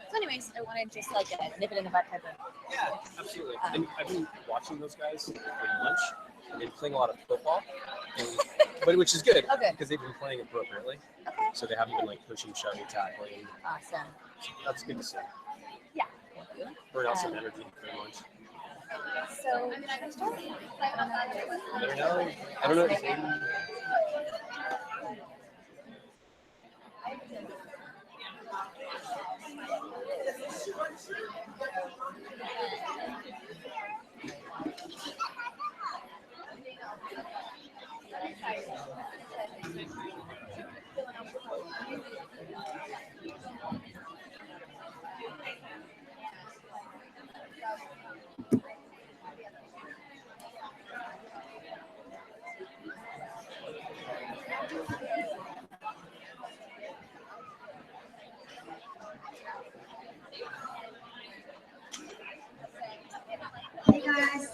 So anyways, I wanted just like a nip it in the butt type of. Yeah, absolutely. And I've been watching those guys for lunch, and they've been playing a lot of football, but which is good because they've been playing appropriately. Okay. So they haven't been like pushing, shoving, tackling. Awesome. That's good to see. Yeah. Thank you. Burn out some energy for lunch. So should I start? I don't know. Hey guys.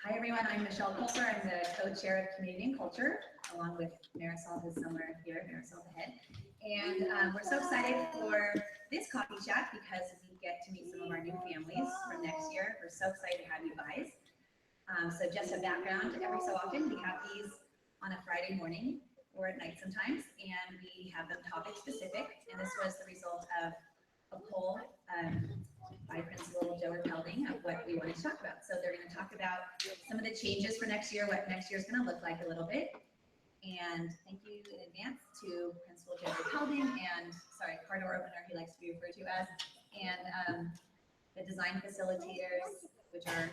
Hi everyone, I'm Michelle Coulter. I'm the co-chair of Community and Culture, along with Marisol, who's somewhere here, Marisol the head. And we're so excited for this coffee chat because we get to meet some of our new families for next year. We're so excited to have you guys. So just a background, every so often we have these on a Friday morning or at night sometimes, and we have them topic specific. And this was the result of a poll by Principal Joe Pelding of what we wanted to talk about. So they're going to talk about some of the changes for next year, what next year is going to look like a little bit. And thank you in advance to Principal Joe Pelding and, sorry, car door opener, he likes to be referred to as, and the design facilitators, which are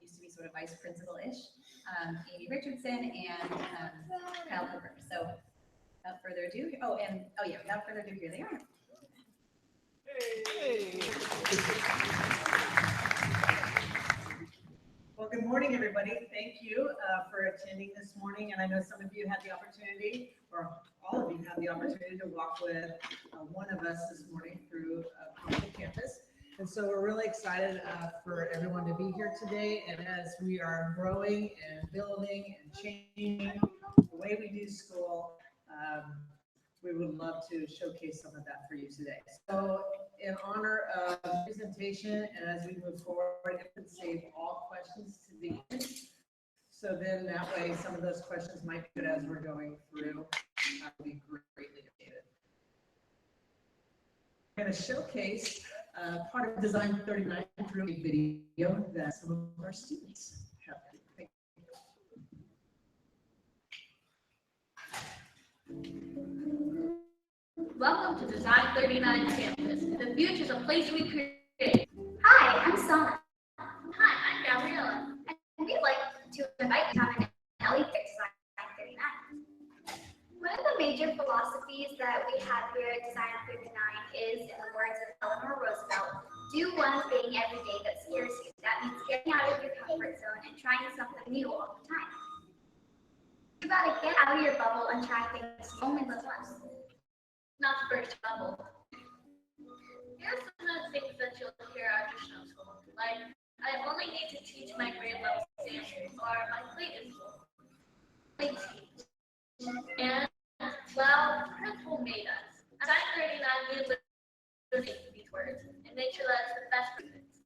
used to be sort of vice principal-ish, Amy Richardson and Kyle Cooper. So without further ado, without further ado, here they are. Hey. Well, good morning, everybody. Thank you for attending this morning. And I know some of you had the opportunity, or all of you had the opportunity to walk with one of us this morning through the campus. And so we're really excited for everyone to be here today. And as we are growing and building and changing the way we do school, we would love to showcase some of that for you today. So in honor of the presentation and as we move forward, it would save all questions to the end. So then that way, some of those questions might be good as we're going through. That would be greatly appreciated. I'm going to showcase part of Design 39 through a video that some of our students have. Thank you. Welcome to Design 39 campus. The future is a place we create. Hi, I'm Sana. Hi, I'm Gabriella. And we'd like to invite you to come and Ellie Design 39. One of the major philosophies that we have here at Design 39 is, in the words of Eleanor Roosevelt, do one thing every day that scares you. That means getting out of your comfort zone and trying something new all the time. You gotta get out of your bubble and try things only once. Not to burst your bubble. Here are some of the things that you'll hear at traditional school, like, I only need to teach my grade level exam, or my plate is full. And, well, the principal made us. At Design 39, we live these words and make sure that it's the best students.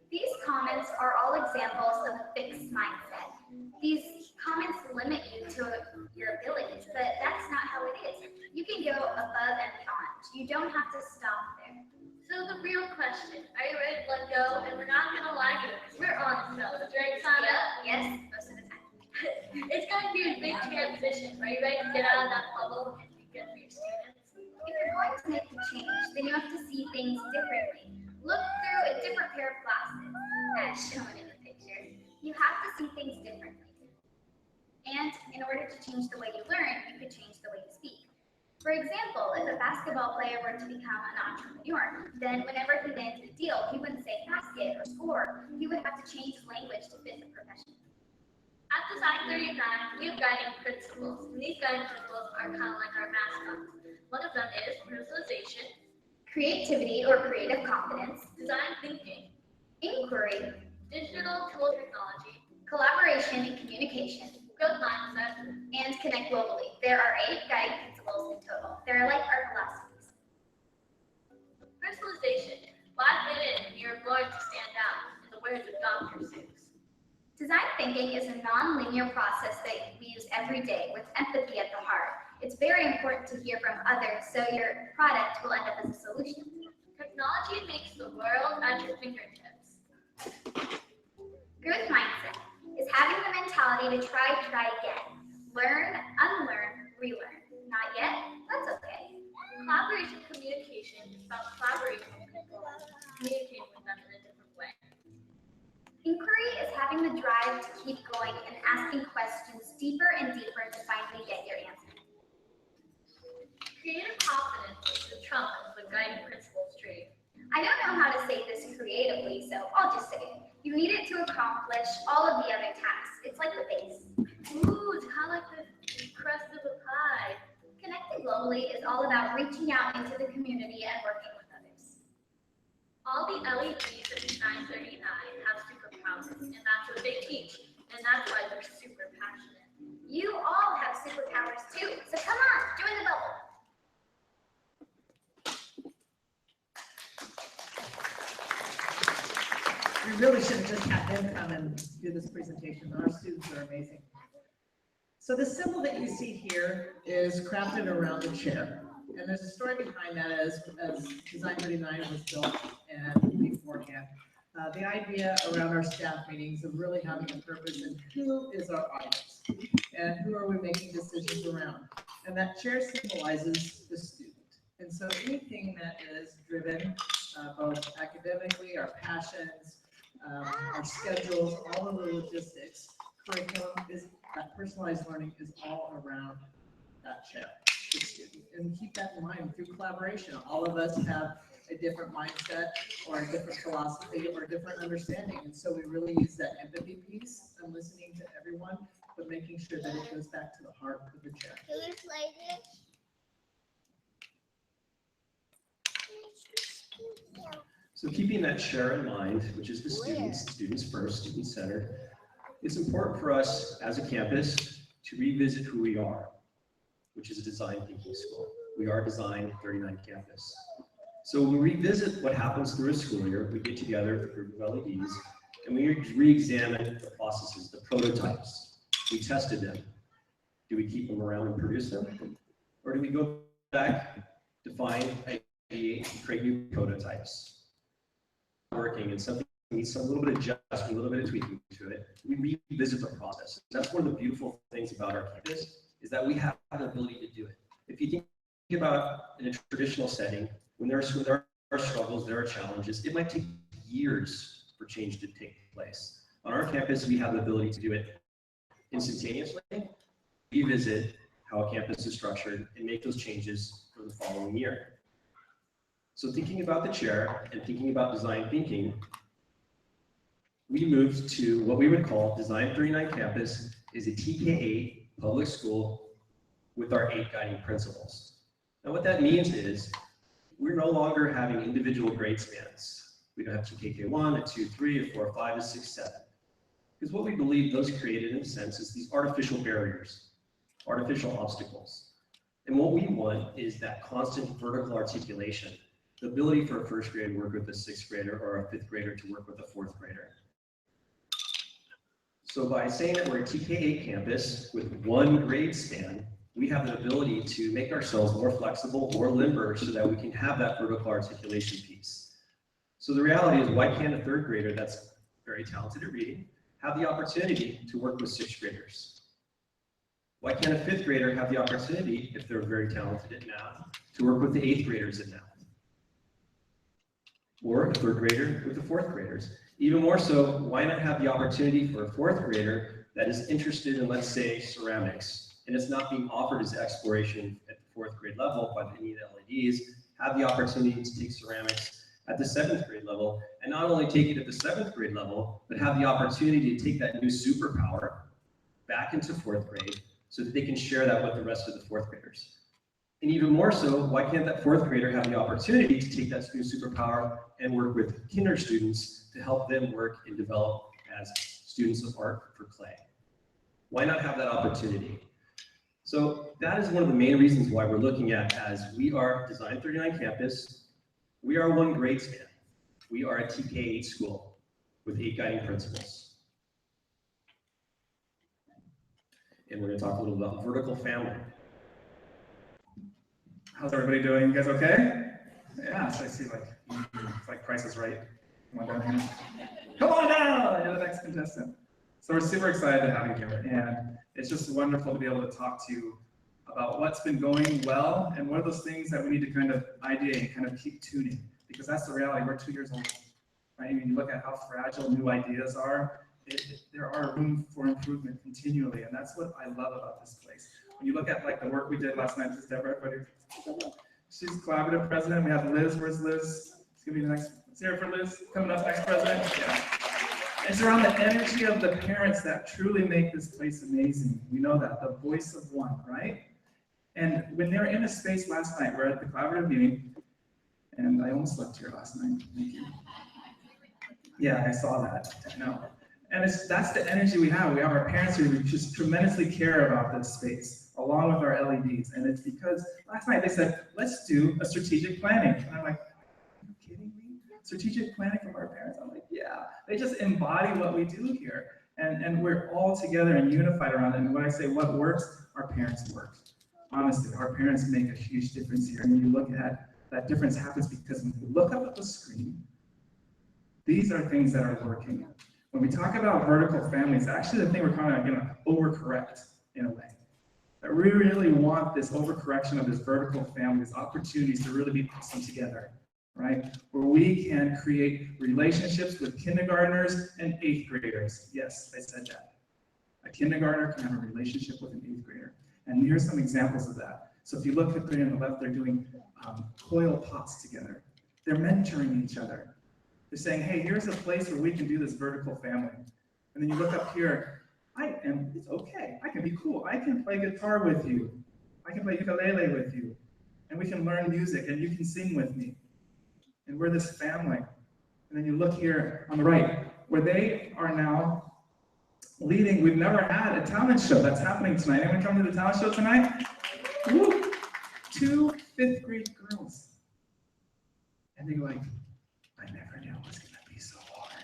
These comments are all examples of a fixed mindset. These comments limit you to your abilities, but that's not how it is. You can go above and beyond. You don't have to stop there. So the real question, are you ready to let go? And we're not going to lie to you because we're honest fellows, right, Sana? Yes, most of the time. It's going to be a big transition. Are you ready to get out of that bubble and be good for your students? If you're going to make a change, then you have to see things differently. Look through a different pair of glasses, as shown in the picture. You have to see things differently. And in order to change the way you learn, you could change the way you speak. For example, if a basketball player were to become an entrepreneur, then whenever he landed a deal, he wouldn't say basket or score. He would have to change his language to fit the profession. At Design 39, we have guiding principles, and these guiding principles are kind of like our mascots. One of them is personalization, creativity or creative competence, design thinking, inquiry, digital tool technology, collaboration and communication, growth mindset, and connect globally. There are 8 guiding principles in total. They're like our philosophies. Personalization. Why fit in when you're going to stand out, in the words of Dr. Seuss? Design thinking is a non-linear process that we use every day with empathy at the heart. It's very important to hear from others so your product will end up as a solution. Technology makes the world at your fingertips. Growth mindset is having the mentality to try again. Learn, unlearn, relearn. Not yet? That's okay. Collaboration communication is about collaborating with people, communicating with them in a different way. Inquiry is having the drive to keep going and asking questions deeper and deeper to finally get your answer. Creative confidence is the trunk of the guiding principles tree. I don't know how to say this creatively, so I'll just say it. You need it to accomplish all of the other tasks. It's like the base. Ooh, it's kind of like the crust of a pie. Connecting globally is all about reaching out into the community and working with others. All the LEDs at Design 39 have superpowers, and that's what they teach, and that's why they're super passionate. You all have superpowers too, so come on, join the bubble. We really should have just had them come and do this presentation. Our students are amazing. So the symbol that you see here is crafted around a chair. And there's a story behind that as Design 39 was built and beforehand. The idea around our staff meetings of really having a purpose and who is our audience and who are we making decisions around. And that chair symbolizes the student. And so anything that is driven both academically, our passions, our schedules, all of the logistics, curriculum is that personalized learning is all around that chair, the student. And keep that in mind through collaboration. All of us have a different mindset or a different philosophy or a different understanding. And so we really use that empathy piece and listening to everyone, but making sure that it goes back to the heart of the chair. Can we play this? So keeping that share in mind, which is the students first, student-centered, it's important for us as a campus to revisit who we are, which is a design thinking school. We are Design39 campus. So when we revisit what happens through a school year, we get together with a group of LEDs, and we re-examine the processes, the prototypes. We tested them. Do we keep them around and produce them? Or do we go back, define, ideate, and create new prototypes? Working and something needs a little bit of adjustment, a little bit of tweaking to it. We revisit the process. That's one of the beautiful things about our campus, is that we have the ability to do it. If you think about in a traditional setting, when there are struggles, there are challenges, it might take years for change to take place. On our campus, we have the ability to do it instantaneously, revisit how a campus is structured, and make those changes for the following year. So thinking about the chair and thinking about design thinking, we moved to what we would call Design39 campus is a TK8 public school with our 8 guiding principles. And what that means is we're no longer having individual grade spans. We don't have TKK1, a 2, 3, a 4, 5, a 6, 7. Because what we believe those created in a sense is these artificial barriers, artificial obstacles. And what we want is that constant vertical articulation, the ability for a first grader to work with a 6th grader or a 5th grader to work with a 4th grader. So by saying that we're a TK8 campus with 1 grade span, we have the ability to make ourselves more flexible, more limber, so that we can have that vertical articulation piece. So the reality is, why can't a 3rd grader that's very talented at reading have the opportunity to work with 6th graders? Why can't a 5th grader have the opportunity, if they're very talented at math, to work with the 8th graders in math? Or a 3rd grader with the 4th graders? Even more so, why not have the opportunity for a 4th grader that is interested in, let's say, ceramics, and it's not being offered as exploration at the 4th grade level by any of the LEDs, have the opportunity to take ceramics at the 7th grade level, and not only take it at the 7th grade level, but have the opportunity to take that new superpower back into 4th grade so that they can share that with the rest of the 4th graders. And even more so, why can't that 4th grader have the opportunity to take that new superpower and work with kinder students to help them work and develop as students of art for clay? Why not have that opportunity? So that is one of the main reasons why we're looking at, as we are Design39 campus, we are 1 grade span. We are a TK8 school with 8 guiding principles. And we're going to talk a little about vertical family. How's everybody doing? You guys okay? Yeah, so I see it's like Price is Right. Come on down here. Come on down! You're the next contestant. So we're super excited to have you here, and it's just wonderful to be able to talk to you about what's been going well and what are those things that we need to kind of ideate and kind of keep tuning, because that's the reality. We're 2 years old, right? When you look at how fragile new ideas are, there are room for improvement continually, and that's what I love about this place. When you look at like the work we did last night, this is Deborah, everybody. She's collaborative president. We have Liz. Where's Liz? Let's give you the next. Let's hear it for Liz. Coming up, next president. Yeah. It's around the energy of the parents that truly make this place amazing. We know that, the voice of one, right? And when they're in a space last night, we're at the collaborative meeting, and I almost slept here last night. Thank you. Yeah, I saw that. No. And that's the energy we have. We have our parents who just tremendously care about this space, along with our LEDs. And it's because last night they said, let's do a strategic planning. And I'm like, are you kidding me? Strategic planning from our parents? I'm like, yeah. They just embody what we do here. And we're all together and unified around it. And when I say what works, our parents work. Honestly, our parents make a huge difference here. And when you look at that difference happens because when you look up at the screen, these are things that are working. When we talk about vertical families, actually the thing we're kind of going to overcorrect in a way. That we really want this overcorrection of this vertical family, these opportunities to really be awesome together, right? Where we can create relationships with kindergartners and 8th graders. Yes, I said that. A kindergartner can have a relationship with an 8th grader. And here's some examples of that. So if you look at there on the left, they're doing coil pots together. They're mentoring each other. They're saying, hey, here's a place where we can do this vertical family. And then you look up here, it's okay, I can be cool. I can play guitar with you. I can play ukulele with you. And we can learn music and you can sing with me. And we're this family. And then you look here on the right, where they are now leading. We've never had a talent show. That's happening tonight. Anyone come to the talent show tonight? Woo! 2 5th grade girls. And they're like, I never knew it was going to be so hard.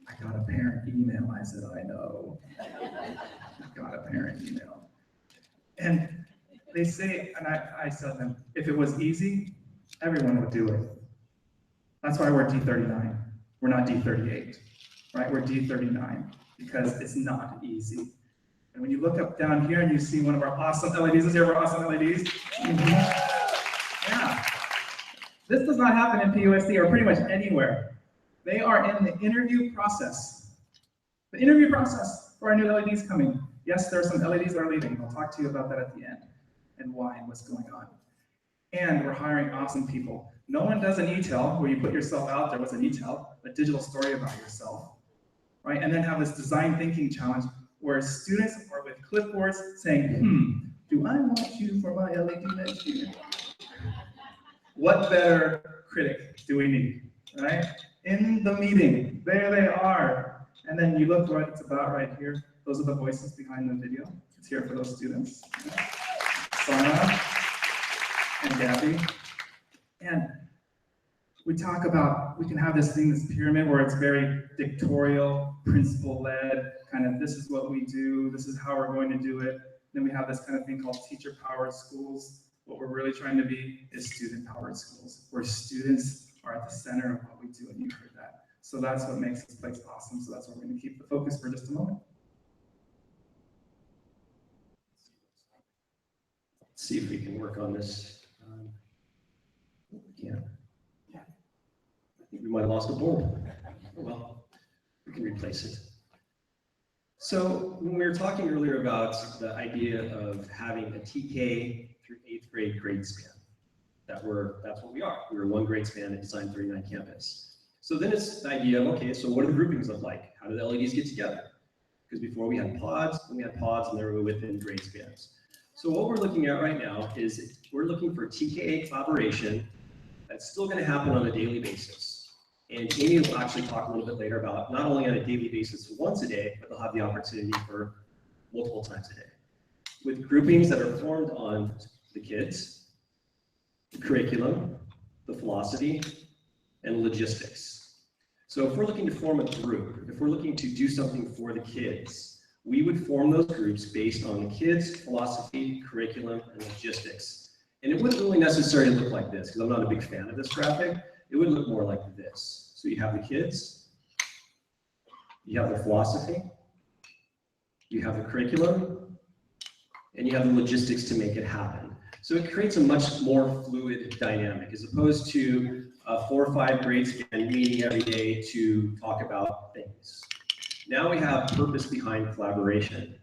I got a parent email. I said, I know. I got a parent email. And they say, and I said to them, if it was easy, everyone would do it. That's why we're D39. We're not D38, right? We're D39 because it's not easy. And when you look up down here and you see one of our awesome LEDs, is here our awesome LEDs? Yeah. This does not happen in PUSD or pretty much anywhere. They are in the interview process. The interview process for our new LEDs coming. Yes, there are some LEDs that are leaving. I'll talk to you about that at the end and why and what's going on. And we're hiring awesome people. No one does an e-tell where you put yourself out there. What's an e-tell? A digital story about yourself, right? And then have this design thinking challenge where students are with clipboards saying, do I want you for my LED next year? What better critic do we need, right? In the meeting, there they are. And then you look what it's about right here. Those are the voices behind the video. It's here for those students. Sana and Gabby. And we talk about, we can have this thing, this pyramid where it's very dictatorial, principal-led, kind of this is what we do, this is how we're going to do it. Then we have this kind of thing called teacher-powered schools. What we're really trying to be is student-powered schools, where students are at the center of what we do, and you heard that. So that's what makes this place awesome. So that's where we're going to keep the focus for just a moment. Let's see if we can work on this. Yeah. I think we might have lost a bulb. Well, we can replace it. So when we were talking earlier about the idea of having a TK through 8th grade grade span, that's what we are. We're one grade span at Design39 campus. So then it's the idea of, okay, so what do the groupings look like? How do the LEDs get together? Because before we had pods, and they were within grade spans. So what we're looking at right now is we're looking for TK8 collaboration that's still going to happen on a daily basis. And Amy will actually talk a little bit later about not only on a daily basis once a day, but they'll have the opportunity for multiple times a day. With groupings that are formed on the kids, the curriculum, the philosophy, and logistics. So if we're looking to form a group, if we're looking to do something for the kids, we would form those groups based on the kids, philosophy, curriculum, and logistics. And it wouldn't really necessarily look like this, because I'm not a big fan of this graphic. It would look more like this. So you have the kids, you have the philosophy, you have the curriculum, and you have the logistics to make it happen. So it creates a much more fluid dynamic, as opposed to a 4 or 5 grade span meeting every day to talk about things. Now we have purpose behind collaboration.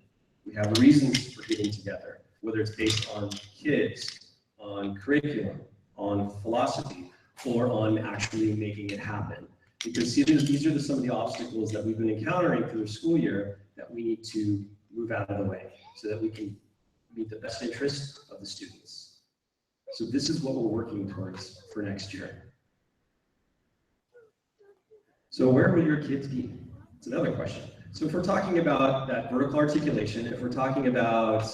We have reasons for getting together, whether it's based on kids, on curriculum, on philosophy, or on actually making it happen. Because these are some of the obstacles that we've been encountering through the school year that we need to move out of the way so that we can meet the best interests of the students. So this is what we're working towards for next year. So where will your kids be? It's another question. So if we're talking about that vertical articulation, if we're talking about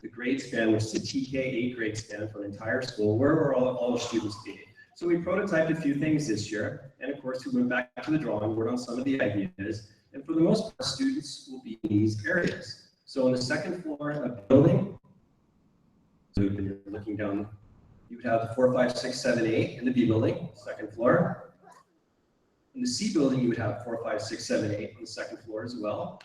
the grade span, which is a TK8 grade span for an entire school, where will all the students be? So we prototyped a few things this year, and of course we went back to the drawing board on some of the ideas, and for the most part, students will be in these areas. So on the second floor of the building, so when you're looking down, you would have the 4, 5, 6, 7, 8 in the B building, second floor. In the C building, you would have 4, 5, 6, 7, 8 on the second floor as well.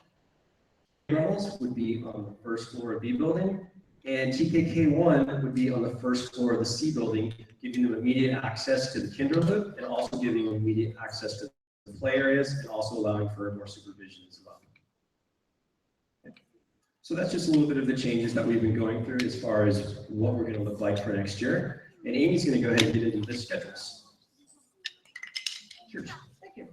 Levels would be on the first floor of B building, and TKK1 would be on the first floor of the C building, giving them immediate access to the kinder loop and also giving them immediate access to the play areas and also allowing for more supervision as well. So that's just a little bit of the changes that we've been going through as far as what we're going to look like for next year. And Amy's going to go ahead and get into the schedules. Cheers. Thank you.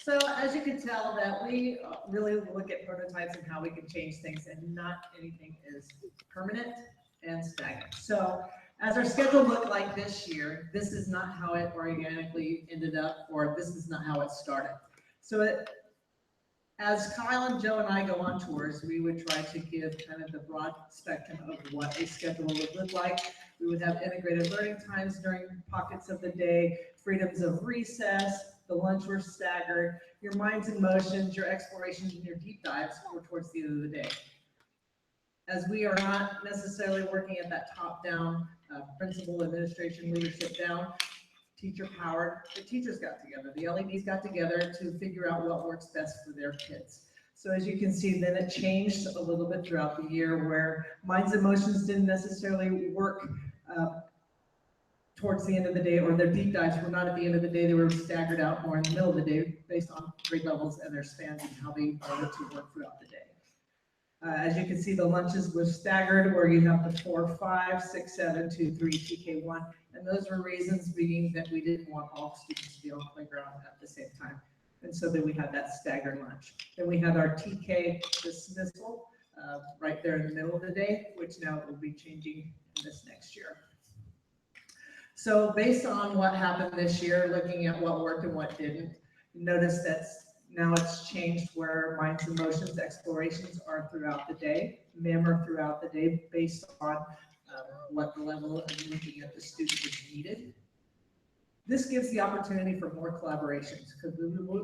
So as you can tell, that we really look at prototypes and how we can change things, and not anything is permanent and stagnant. So As our schedule looked like this year, this is not how it organically ended up, or this is not how it started. So as Kyle and Joe and I go on tours, we would try to give kind of the broad spectrum of what a schedule would look like. We would have integrated learning times during pockets of the day, freedoms of recess, the lunch were staggered, your minds and motions, your explorations, and your deep dives were towards the end of the day. As we are not necessarily working at that top-down principal, administration, leadership down, teacher powered, the teachers got together, the LEDs got together to figure out what works best for their kids. So as you can see, then it changed a little bit throughout the year where minds and emotions didn't necessarily work towards the end of the day, or their deep dives were not at the end of the day, they were staggered out more in the middle of the day based on grade levels and their spans and how they wanted to work throughout the day. As you can see, the lunches were staggered where you have the 4, 5, 6, 7, 2, 3, TK1. And those were reasons being that we didn't want all students to be on the playground at the same time. And so then we had that staggered lunch. Then we had our TK dismissal right there in the middle of the day, which now will be changing in this next year. So based on what happened this year, looking at what worked and what didn't, notice that now it's changed where minds, emotions, explorations are throughout the day, MEM are throughout the day based on what the level of looking at the student is needed. This gives the opportunity for more collaborations because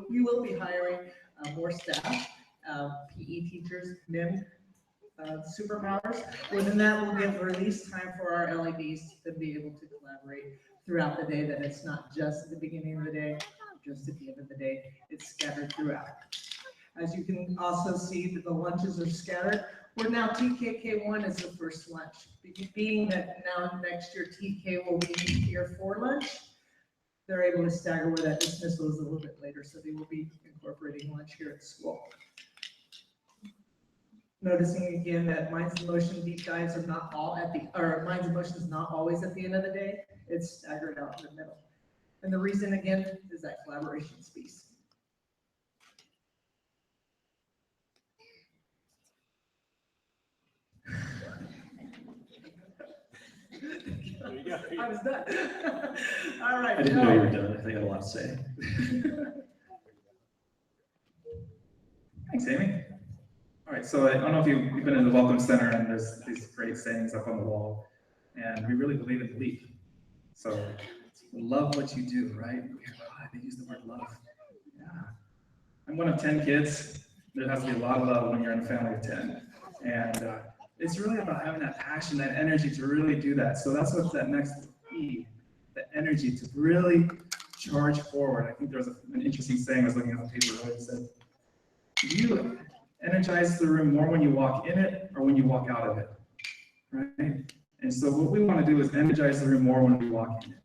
we will be hiring more staff, PE teachers, MEM, superpowers. Within that, we'll give release time for our LEDs to be able to collaborate throughout the day, that it's not just at the beginning of the day, just at the end of the day, it's scattered throughout. As you can also see that the lunches are scattered, where now TKK1 is the first lunch. Being that now next year TK will be here for lunch, they're able to stagger where that dismissal is a little bit later, so they will be incorporating lunch here at school. Noticing again that minds and emotion deep dives are not all at the, or minds and emotions not always at the end of the day, it's staggered out in the middle. And the reason again is that collaboration piece. There you go. I was done. All right. I didn't know you were done. I think I had a lot to say. Thanks, Amy. All right, so I don't know if you've been in the Welcome Center, and there's these great sayings up on the wall, and we really believe in belief. So love what you do, right? They use the word love. Yeah. I'm one of 10 kids. There has to be a lot of love when you're in a family of 10. And it's really about having that passion, that energy to really do that. So that's what's that next E, the energy to really charge forward. I think there was an interesting saying I was looking at the paper earlier that said, do you energize the room more when you walk in it or when you walk out of it, right? And so what we want to do is energize the room more when we walk in it.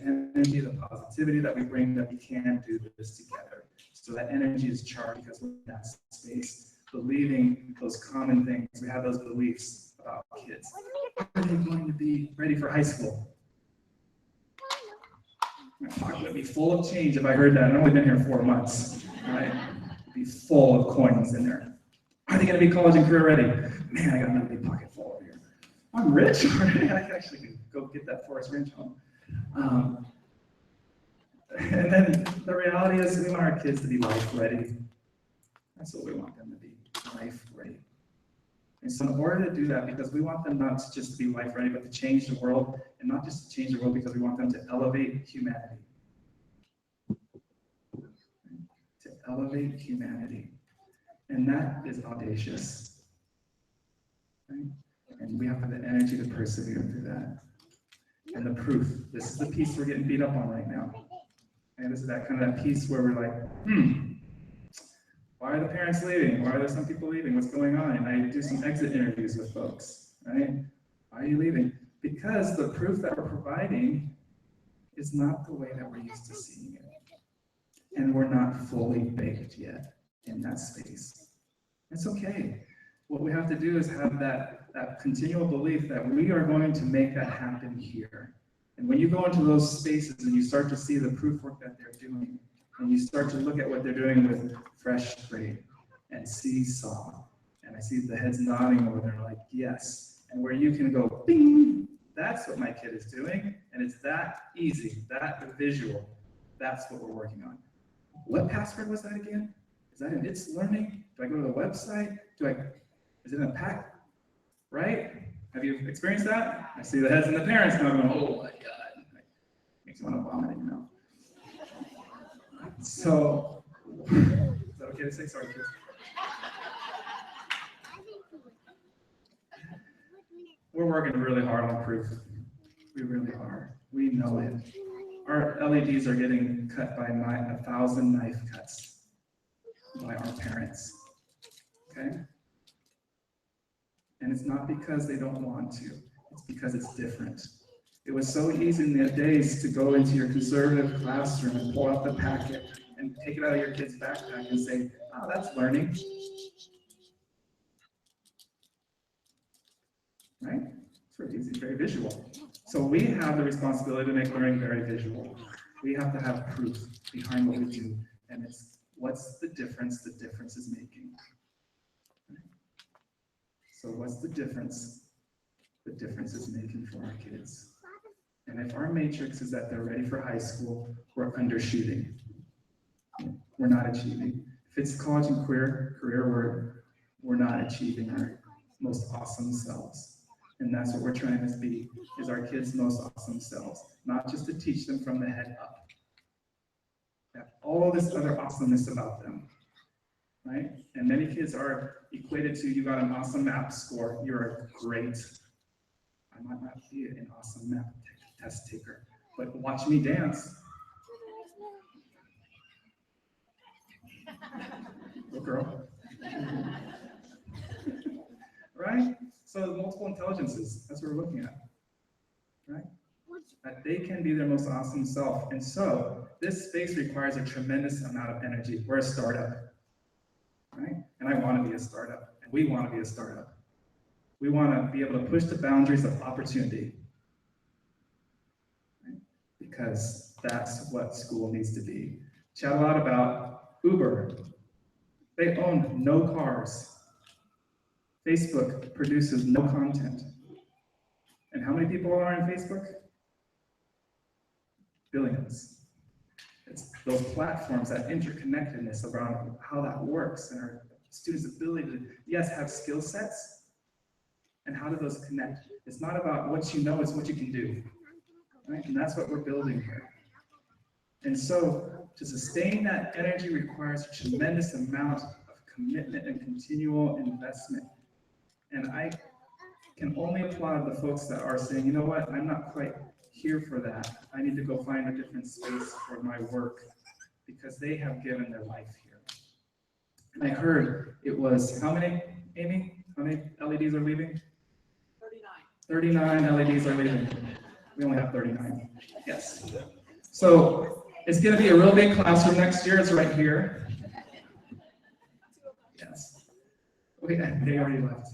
Energy, the positivity that we bring, that we can do this together. So that energy is charged because we're in that space, believing those common things. We have those beliefs about kids. Are they going to be ready for high school? My pocket would be full of change if I heard that. I've only been here 4 months, right? It'd be full of coins in there. Are they going to be college and career ready? Man, I got another big pocket full over here. I'm rich already. I can actually go get that Forest Ranch home. And then the reality is we want our kids to be life ready. That's what we want them to be, life ready. And so in order to do that, because we want them not to just be life ready, but to change the world, and not just to change the world because we want them to elevate humanity. To elevate humanity. And that is audacious. Right? And we have to have the energy to persevere through that. And the proof, this is the piece we're getting beat up on right now. And this is that kind of that piece where we're like, why are the parents leaving? Why are there some people leaving? What's going on? And I do some exit interviews with folks, right? Why are you leaving? Because the proof that we're providing is not the way that we're used to seeing it. And we're not fully baked yet in that space. It's okay. What we have to do is have that continual belief that we are going to make that happen here. And when you go into those spaces and you start to see the proof work that they're doing, and you start to look at what they're doing with Fresh Grade and Seesaw, and I see the heads nodding over there like, yes, and where you can go, bing, that's what my kid is doing, and it's that easy, that visual. That's what we're working on. What password was that again? Is that in It's Learning? Do I go to the website? Is it in a pack? Right? Have you experienced that? I see the heads and the parents now going, oh my God. Makes you want to vomit in your mouth. So, is that okay to say? Sorry, kids. We're working really hard on proof. We really are. We know it. Our LEDs are getting cut by 1,000 knife cuts by our parents. Okay? And it's not because they don't want to. It's because it's different. It was so easy in the days to go into your conservative classroom and pull out the packet and take it out of your kid's backpack and say, oh, that's learning. Right? It's very easy, very visual. So we have the responsibility to make learning very visual. We have to have proof behind what we do, and it's what's the difference is making. Right? So what's the difference is making for our kids? And if our matrix is that they're ready for high school, we're undershooting. We're not achieving. If it's college and career, we're not achieving our most awesome selves. And that's what we're trying to be, is our kids' most awesome selves. Not just to teach them from the head up. They have all this other awesomeness about them, right? And many kids are equated to, you got an awesome math score, you're great. I might not be an awesome math test taker, but watch me dance. Go girl. Right? So multiple intelligences, that's what we're looking at, right? That they can be their most awesome self. And so this space requires a tremendous amount of energy. We're a startup, right? And I want to be a startup, and we want to be a startup. We want to be able to push the boundaries of opportunity, right? Because that's what school needs to be. Chat a lot about Uber. They own no cars. Facebook produces no content. And how many people are on Facebook? Billions. It's those platforms, that interconnectedness around how that works, and our students' ability to, yes, have skill sets, and how do those connect? It's not about what you know, it's what you can do. Right? And that's what we're building here. And so to sustain that energy requires a tremendous amount of commitment and continual investment. And I can only applaud the folks that are saying, you know what, I'm not quite here for that. I need to go find a different space for my work, because they have given their life here. And I heard it was, how many, Amy? How many LEDs are leaving? 39 LEDs are leaving. We only have 39. Yes. So it's going to be a real big classroom next year. It's right here. Yes. Wait, they already left.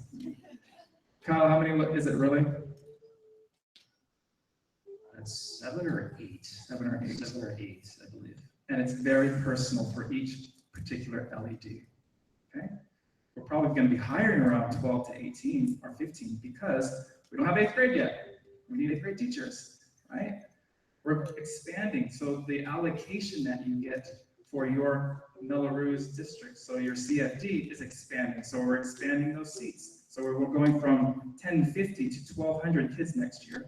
Kyle, how many is it really? That's 7 or 8. 7 or 8. 7 or 8, I believe. And it's very personal for each particular LED. Okay? We're probably going to be hiring around 12 to 18 or 15 because we don't have 8th grade yet. We need 8th grade teachers, right? We're expanding. So the allocation that you get for your Melrose district, so your CFD is expanding. So we're expanding those seats. So we're going from 1050 to 1200 kids next year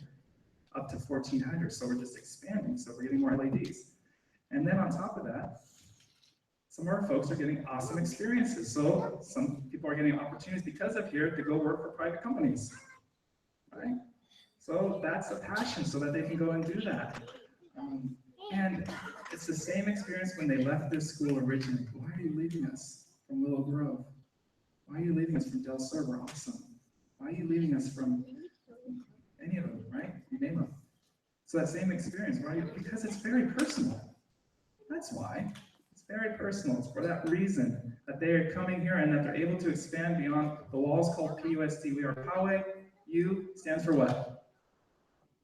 up to 1400. So we're just expanding. So we're getting more LEDs. And then on top of that, some of our folks are getting awesome experiences. So some people are getting opportunities because of here to go work for private companies, right? So that's a passion so that they can go and do that. And it's the same experience when they left their school originally. Why are you leaving us from Willow Grove? Why are you leaving us from Del Sur? We're awesome. Why are you leaving us from any of them, right? You name them. So that same experience, why? Because it's very personal. That's why. It's very personal. It's for that reason that they are coming here and that they're able to expand beyond the walls called PUSD. We are Poway. U stands for what?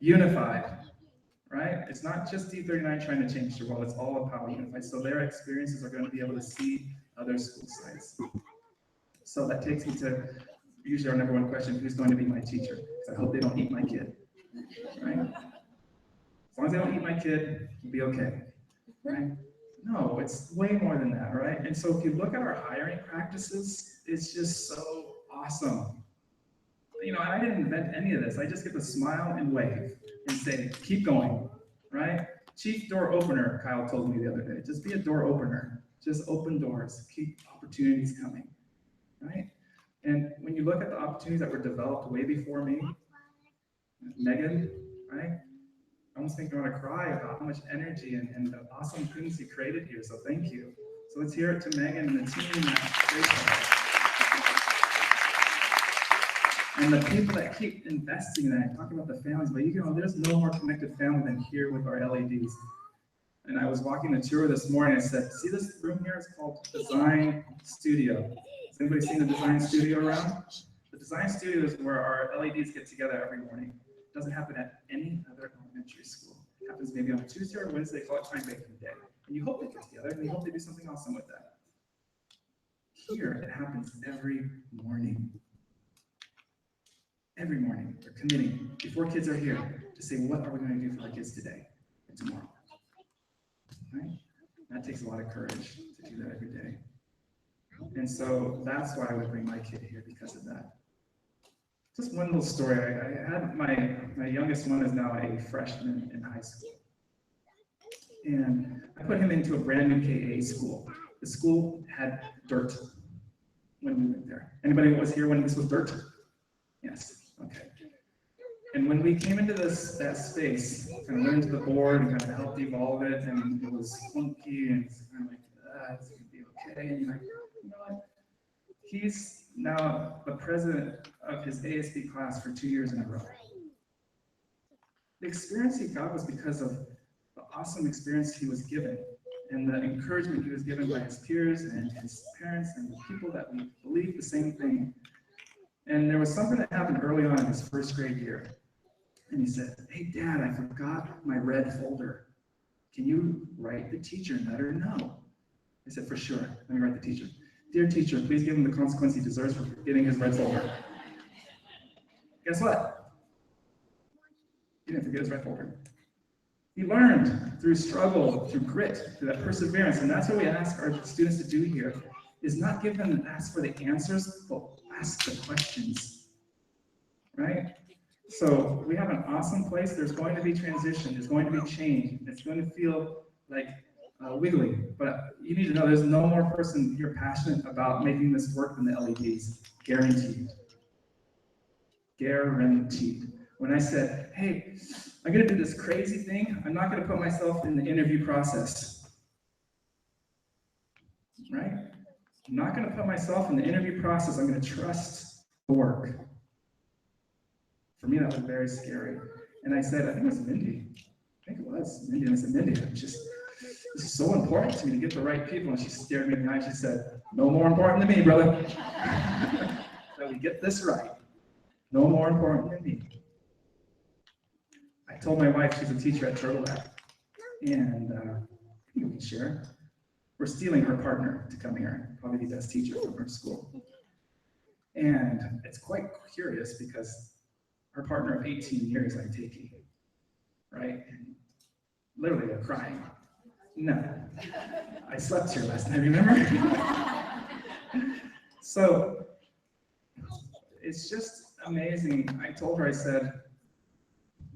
Unified. Right? It's not just D39 trying to change the world. It's all of Poway Unified. So their experiences are going to be able to see other school sites. So that takes me to usually our number one question: who's going to be my teacher? Because I hope they don't eat my kid. right? As long as they don't eat my kid, we'll be okay, right? No, it's way more than that, right? And so if you look at our hiring practices, it's just so awesome. You know, I didn't invent any of this. I just get to smile and wave and say, keep going, right? Chief door opener, Kyle told me the other day. Just be a door opener. Just open doors. Keep opportunities coming, right? And when you look at the opportunities that were developed way before me, Megan, right? I almost think I want to cry about how much energy and the awesome things you created here. So thank you. So let's hear it to Megan and the team. And the people that keep investing in that, talking about the families, but you know, there's no more connected family than here with our LEDs. And I was walking the tour this morning, I said, see this room here? It's called Design Studio. Has anybody seen the Design Studio around? The Design Studio is where our LEDs get together every morning. It doesn't happen at any other elementary school. It happens maybe on a Tuesday or Wednesday, they call it time baking day. And you hope they get together, and you hope they do something awesome with that. Here, it happens every morning. Every morning, they're committing, before kids are here, to say, what are we going to do for our kids today and tomorrow? Right? That takes a lot of courage to do that every day. And so that's why I would bring my kid here, because of that. Just one little story. I had my youngest one is now a freshman in high school. And I put him into a brand new KA school. The school had dirt when we went there. Anybody was here when this was dirt? Yes. Okay. And when we came into that space, kind of went into the board and kind of helped evolve it, and it was funky and it's kind of like, it's gonna be okay. And you're like, you know what? He's now the president of his ASB class for 2 years in a row. The experience he got was because of the awesome experience he was given and the encouragement he was given by his peers and his parents and the people that believed the same thing. And there was something that happened early on in his first grade year. And he said, hey, Dad, I forgot my red folder. Can you write the teacher and let her know? I said, for sure. Let me write the teacher. Dear teacher, please give him the consequence he deserves for forgetting his red folder. Guess what? He didn't forget his red folder. He learned through struggle, through grit, through that perseverance. And that's what we ask our students to do here, is not give them and ask for the answers, but ask the questions, right? So we have an awesome place. There's going to be transition. There's going to be change. It's going to feel like wiggly, but you need to know there's no more person here passionate about making this work than the LEDs, guaranteed. Guaranteed. When I said, hey, I'm gonna do this crazy thing, I'm not gonna put myself in the interview process, right? I'm not gonna put myself in the interview process, I'm gonna trust the work. For me, that was very scary. And I said, I think it was Mindy. I think it was Mindy. And I said, Mindy, this is so important to me to get the right people. And she stared me in the eye. She said, no more important than me, brother. That we get this right. No more important than me. I told my wife, she's a teacher at Turtle Lab. And we can share. We're stealing her partner to come here, probably the best teacher from her school. And it's quite curious because her partner of 18 years, I'm taking, right? And literally, they're crying. No, I slept here last night, remember? So it's just amazing. I told her, I said,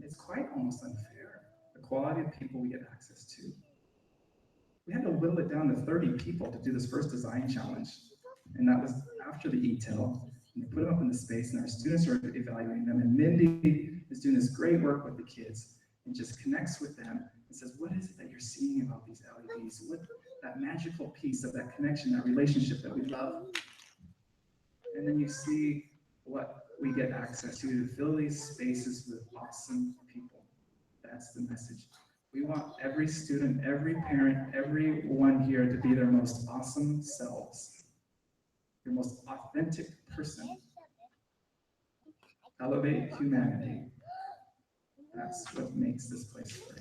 it's quite almost unfair, the quality of people we get access to. We had to whittle it down to 30 people to do this first design challenge. And that was after the e-tail. And we put them up in the space, and our students are evaluating them. And Mindy is doing this great work with the kids and just connects with them and says, what is it that you're seeing about these LEDs? What that magical piece of that connection, that relationship that we love? And then you see what we get access to fill these spaces with awesome people. That's the message. We want every student, every parent, everyone here to be their most awesome selves. Your most authentic person. Elevate humanity. That's what makes this place great.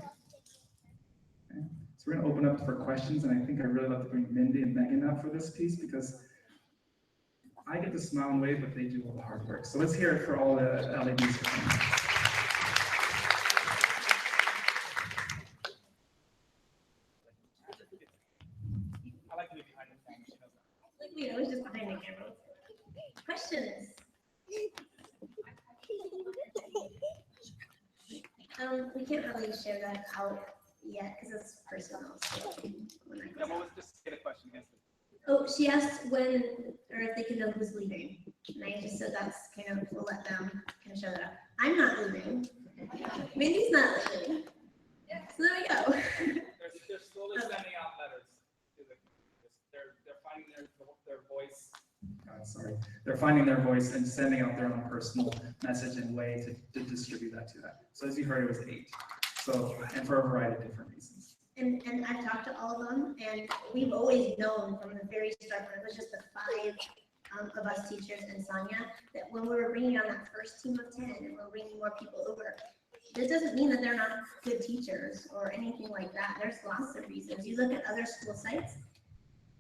Okay. So we're going to open up for questions, and I think I'd really love to bring Mindy and Megan up for this piece because I get to smile and wave, but they do all the hard work. So let's hear it for all the LEDs. We can't really share that out yet because it's personal. So Yeah, what was just get a question against it? oh, she asked when or if they can know who's leaving, and I just said that's kind of we'll let them kind of show that up. I'm not leaving. Mindy's not leaving. So there we go. They're slowly sending out letters to the they're finding their voice. Sorry, they're finding their voice and sending out their own personal message and way to distribute that to them. So as you heard, it was 8. So, and for a variety of different reasons. And I've talked to all of them, and we've always known from the very start when it was just the 5 of us teachers and Sonia, that when we were bringing on that first team of 10 and we're bringing more people over, this doesn't mean that they're not good teachers or anything like that. There's lots of reasons. You look at other school sites,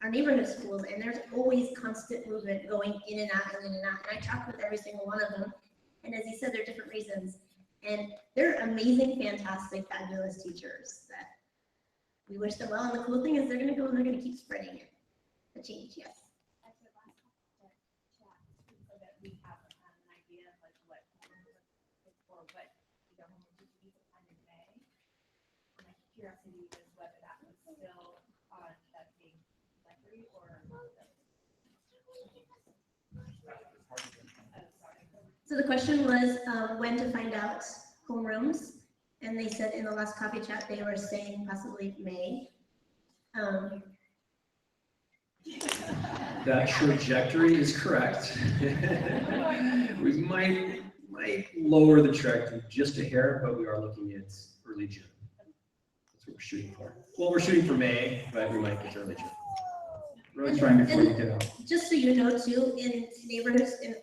our neighborhood schools, and there's always constant movement going in and out and in and out. And I talk with every single one of them. And as you said, there are different reasons. And they're amazing, fantastic, fabulous teachers that we wish them well. And the cool thing is they're going to go and they're going to keep spreading it. The change, yes. So that we have an idea of like what or what the homework would be sometime in May. And my curiosity was whether that was still on that same trajectory or So the question was when to find out homerooms, and they said in the last coffee chat they were saying possibly May. That trajectory is correct. We might lower the trajectory just a hair, but we are looking at early June. That's what we're shooting for. Well, we're shooting for May, but we might get to early June. Really trying before you get out. Just so you know too, in neighborhoods, in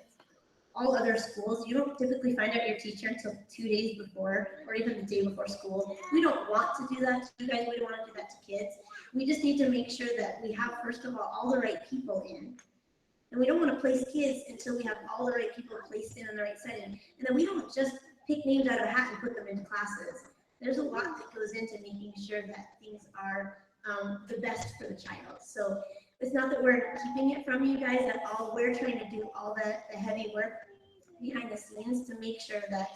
all other schools, you don't typically find out your teacher until 2 days before or even the day before school. We don't want to do that to you guys. We don't want to do that to kids. We just need to make sure that we have, first of all the right people in. And we don't want to place kids until we have all the right people placed in on the right setting. And then we don't just pick names out of a hat and put them into classes. There's a lot that goes into making sure that things are the best for the child. So it's not that we're keeping it from you guys at all. We're trying to do all the heavy work behind the scenes to make sure that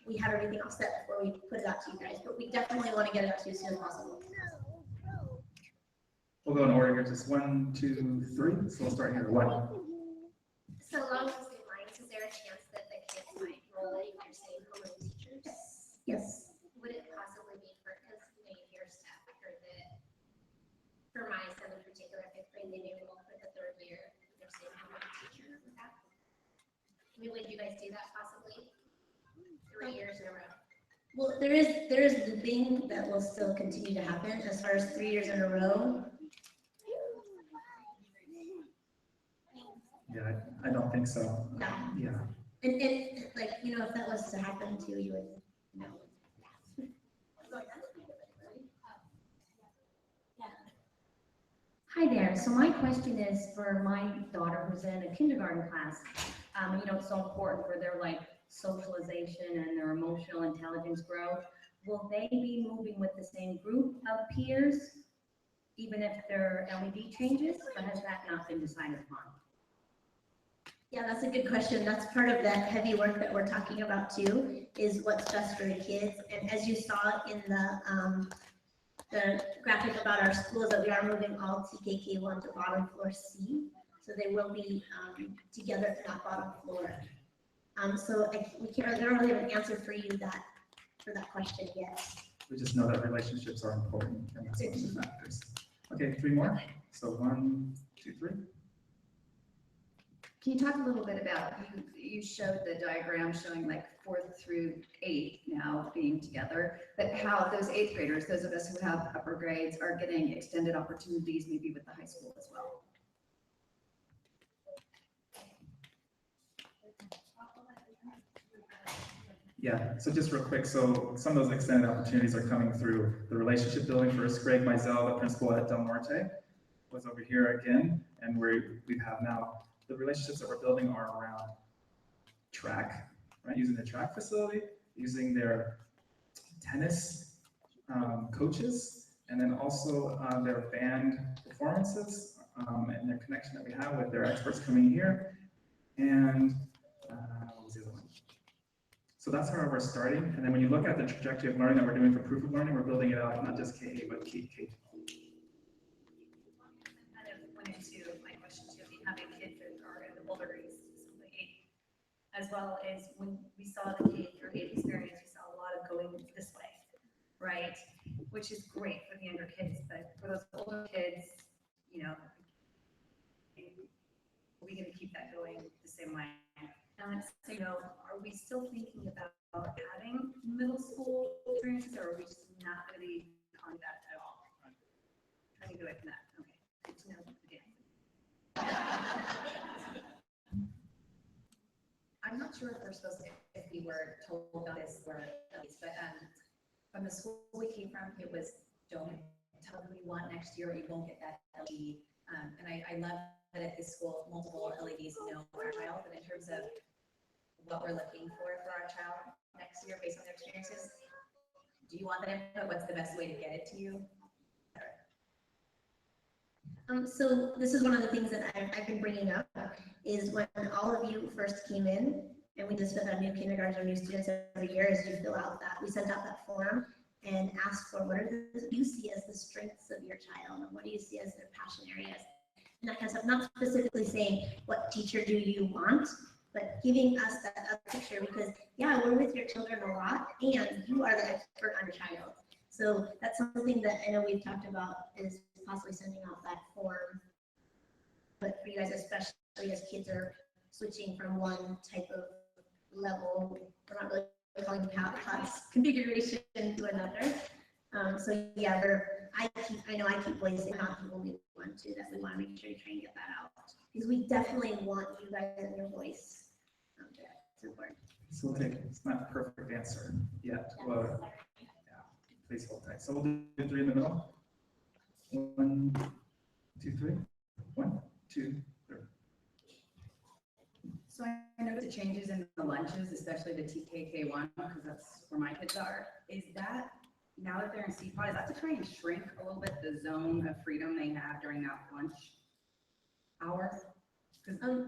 we have everything all set before we put it out to you guys. But we definitely want to get it out to you as soon as possible. We'll go in order here, just 1, 2, 3. So we'll start here. 1. So along those same lines, is there a chance that the kids might roll in their same homeroom teachers? Yes. Would it possibly be for, because here's Steph, I heard that for my son in particular, 5th grade, they may roll for the 3rd year, their same homeroom teacher. Would would you guys do that possibly? 3 years in a row? Well, there is looping that will still continue to happen as far as 3 years in a row. Yeah, I don't think so. No. Yeah. And like, if that was to happen to you, would know. Hi there. So my question is for my daughter who's in a kindergarten class. It's so important for their socialization and their emotional intelligence growth. Will they be moving with the same group of peers, even if their LED changes, or has that not been decided upon? Yeah, that's a good question. That's part of that heavy work that we're talking about too, is what's best for the kids. And as you saw in the graphic about our schools, that we are moving all TKK1 to bottom floor C. So they will be together at that bottom floor. So we don't really have an answer for you for that question yet. We just know that relationships are important, and that's one of the factors. Okay, 3 more. So 1, 2, 3. Can you talk a little bit about, you showed the diagram showing 4th through 8th now being together, but how those 8th graders, those of us who have upper grades, are getting extended opportunities maybe with the high school as well? Yeah, so just real quick, so some of those extended opportunities are coming through the relationship building. First, Greg Mizell, the principal at Del Norte, was over here again, and we have now the relationships that we're building are around track, right? Using the track facility, using their tennis coaches, and then also their band performances and their connection that we have with their experts coming here. And what was the other one? So that's how we're starting. And then when you look at the trajectory of learning that we're doing for proof of learning, we're building it out, not just K8, but K12. Kind of went into my question too, having kids that are in the older grades, the 8, as well as when we saw the K-8 experience, we saw a lot of going this way, right? Which is great for the younger kids, but for those older kids, you know, are we going to keep that going the same way? So, you know, are we still thinking about having middle school experiences, or are we just not going to be on that at all? How do you do it from that? Okay, good to know. I'm not sure if we're supposed to, if we were told about this, or but from the school we came from, it was don't tell them you want next year, or you won't get that LED. And I love that at this school, multiple LEDs know our child, but in terms of what we're looking for our child next year based on their experiences, do you want that input? What's the best way to get it to you? So this is one of the things that I've been bringing up is when all of you first came in, and we just fill out new kindergartners or new students every year, is you fill out that, we sent out that form and ask for what are you see as the strengths of your child, and what do you see as their passion areas, and that kind of stuff. Not specifically saying what teacher do you want, but giving us that picture, because yeah, we're with your children a lot, and you are the expert on your child. So that's something that I know we've talked about, is possibly sending out that form. But for you guys, especially as kids are switching from one type of level, we're not really calling class configuration to another. So yeah, I know I keep voicing how people we want to, that we want to make sure you try and get that out, because we definitely want you guys and your voice. It's important. So we'll take, it's not a perfect answer yet. Well, yeah, please hold tight. So we'll do 3 in the middle. 1, 2, 3. 1, 2, 3. So I noticed the changes in the lunches, especially the TKK1, because that's where my kids are. Is that, now that they're in CPOD, is that to try and shrink a little bit the zone of freedom they have during that lunch hour?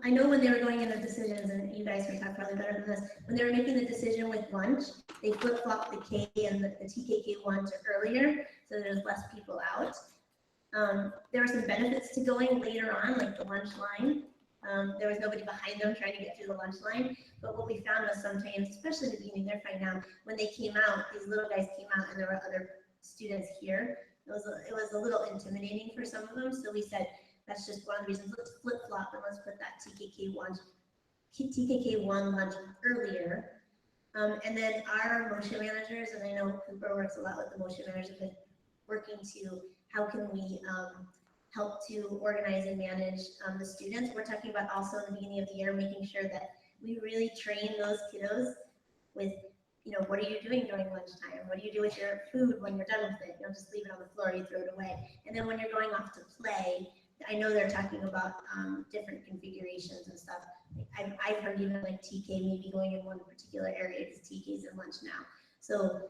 I know when they were going into decisions, and you guys can talk probably better than this, when they were making the decision with lunch, they flip-flopped the K and the TKK1 to earlier, so there's less people out. There were some benefits to going later on, like the lunch line. There was nobody behind them trying to get through the lunch line. But what we found was sometimes, especially at the beginning, they're fine now, when they came out, these little guys came out and there were other students here. It was a little intimidating for some of them. So we said, that's just one of the reasons, let's flip flop and let's put that TKK1 lunch earlier. And then our motion managers, and I know Cooper works a lot with the motion managers, have been working to how can we help to organize and manage the students. We're talking about also in the beginning of the year, making sure that we really train those kiddos with, you know, what are you doing during lunchtime? What do you do with your food when you're done with it? You don't just leave it on the floor, you throw it away. And then when you're going off to play, I know they're talking about different configurations and stuff. I've heard even like TK maybe going in one particular area because TK's in lunch now. So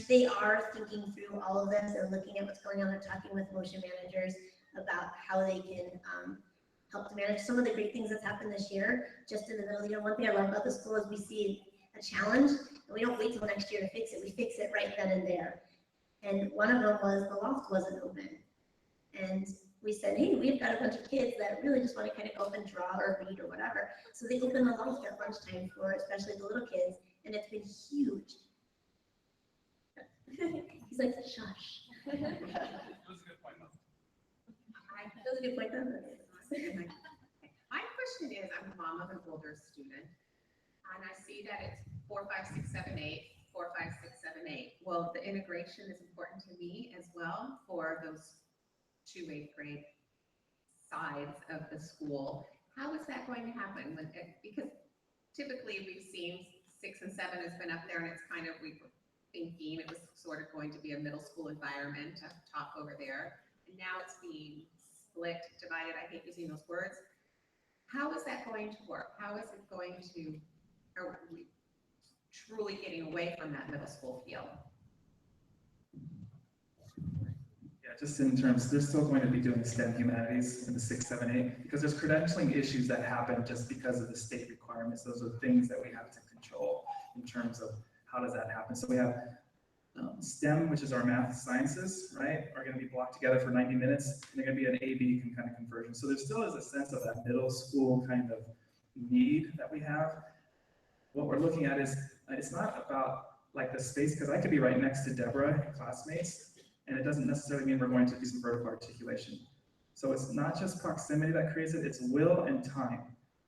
they are thinking through all of this. They're looking at what's going on. They're talking with motion managers about how they can help to manage some of the great things that's happened this year. Just in the middle, you know, one thing I love about the school is we see a challenge and we don't wait till next year to fix it. We fix it right then and there. And one of them was the loft wasn't open. And we said, hey, we've got a bunch of kids that really just want to kind of go up and draw or read or whatever. So they opened the loft at lunchtime for especially the little kids, and it's been huge. He's like, shush. That was a good point, though. That was a good point, though. My question is, I'm a mom of an older student, and I see that it's 4, 5, 6, 7, 8, 4, 5, 6, 7, 8. Well, the integration is important to me as well for those 2 8th grade sides of the school. How is that going to happen? Because typically we've seen 6 and 7 has been up there, and it's kind of, we were thinking it was sort of going to be a middle school environment up top over there, and now it's being split, divided. I hate using those words. How is that going to work? How is it going to, are we truly getting away from that middle school feel? Yeah, just in terms, they're still going to be doing STEM humanities in the 6, 7, 8, because there's credentialing issues that happen just because of the state requirements. Those are things that we have to control. in terms of how does that happen. So we have STEM, which is our math sciences, right, are going to be blocked together for 90 minutes, and they're going to be an A-B kind of conversion. So there still is a sense of that middle school kind of need that we have. What we're looking at is, it's not about like the space, because I could be right next to Deborah and classmates, and it doesn't necessarily mean we're going to do some vertical articulation. So it's not just proximity that creates it, it's will and time.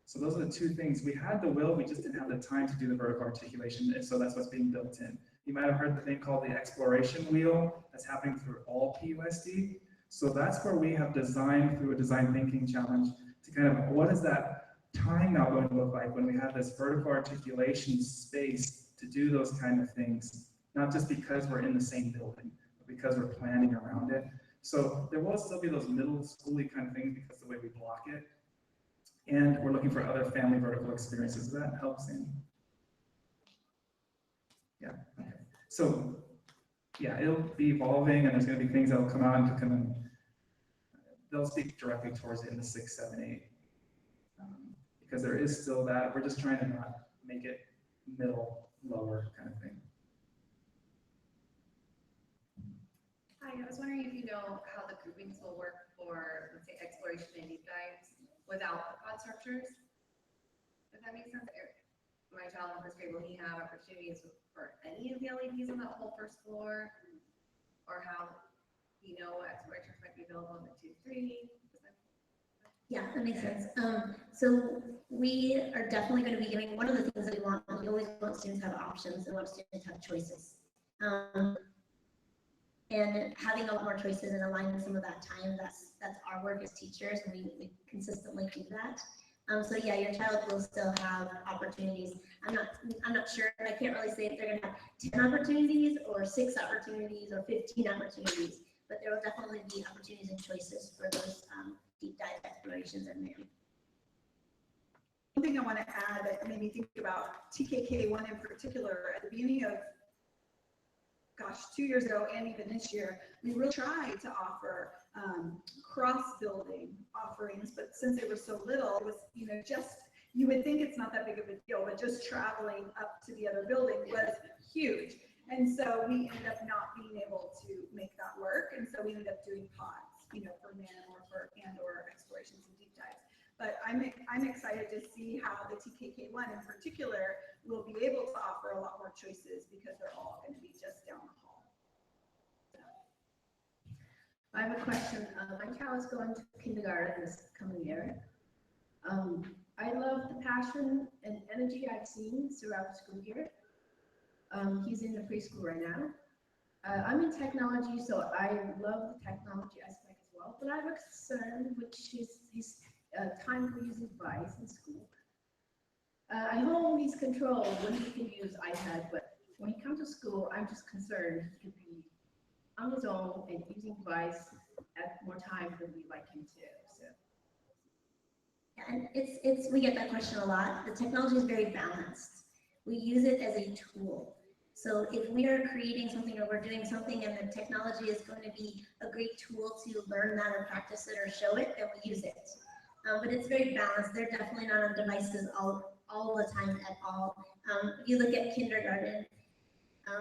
So those are the two things. We had the will, we just didn't have the time to do the vertical articulation, and so that's what's being built in. You might have heard the thing called the exploration wheel that's happening through all PUSD. So that's where we have designed through a design thinking challenge to kind of, what is that time now going to look like when we have this vertical articulation space to do those kind of things, not just because we're in the same building, but because we're planning around it. So there will still be those middle schooly kind of things because of the way we block it. And we're looking for other family vertical experiences. That helps in. Yeah, okay. So yeah, it'll be evolving, and there's going to be things that will come out and come in. They'll speak directly towards it in the 6, 7, 8. Because there is still that, we're just trying to not make it middle, lower kind of thing. Hi, I was wondering if you know how the groupings will work for, let's say, exploration and deep dives without the pod structures? Does that make sense? My child in first grade, will he have opportunities for any of the LEDs on that whole first floor? Or how, explorations might be available in the 2, 3? Yeah, that makes sense. So we are definitely going to be giving, one of the things that we always want students to have options and want students to have choices. And having a lot more choices and aligning some of that time, that's our work as teachers, and we consistently do that. So yeah, your child will still have opportunities. I'm not sure, I can't really say if they're going to have 10 opportunities or 6 opportunities or 15 opportunities, but there will definitely be opportunities and choices for those deep dive explorations in there. One thing I want to add that made me think about TKK1 in particular, at the beginning of, 2 years ago and even this year, we really tried to offer cross-building offerings, but since they were so little, it was, you would think it's not that big of a deal, but just traveling up to the other building was huge. And so we ended up not being able to make that work. And so we ended up doing pods, for men or explorations and deep dives. But I'm excited to see how the TKK1 in particular will be able to offer a lot more choices because they're all going to be just down the hall. I have a question. My child is going to kindergarten this coming year. I love the passion and energy I've seen throughout the school year. He's in the preschool right now. I'm in technology, so I love the technology aspect as well. But I have a concern, which is his time for using device in school. At home, he's controlled when he can use iPad, but when he comes to school, I'm just concerned he could be on his own and using device at more time than we like him to. So. And we get that question a lot. The technology is very balanced. We use it as a tool. So if we are creating something or we're doing something and the technology is going to be a great tool to learn that or practice it or show it, then we use it. But it's very balanced. They're definitely not on devices all the time at all. If you look at kindergarten,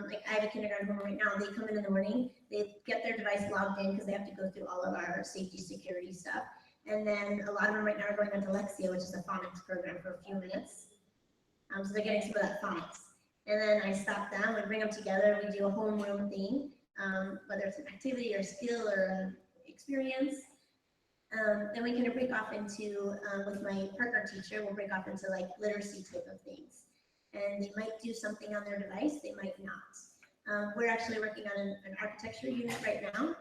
like I have a kindergarten home right now, they come in the morning, they get their device logged in because they have to go through all of our safety security stuff. And then a lot of them right now are going into Lexia, which is a phonics program for a few minutes. So they're getting some of that phonics. And then I stop them, we bring them together, we do a homeroom thing, whether it's an activity or skill or an experience. Then we kind of break off into, with my partner teacher, we'll break off into like literacy type of things. And they might do something on their device, they might not. We're actually working on an architecture unit right now.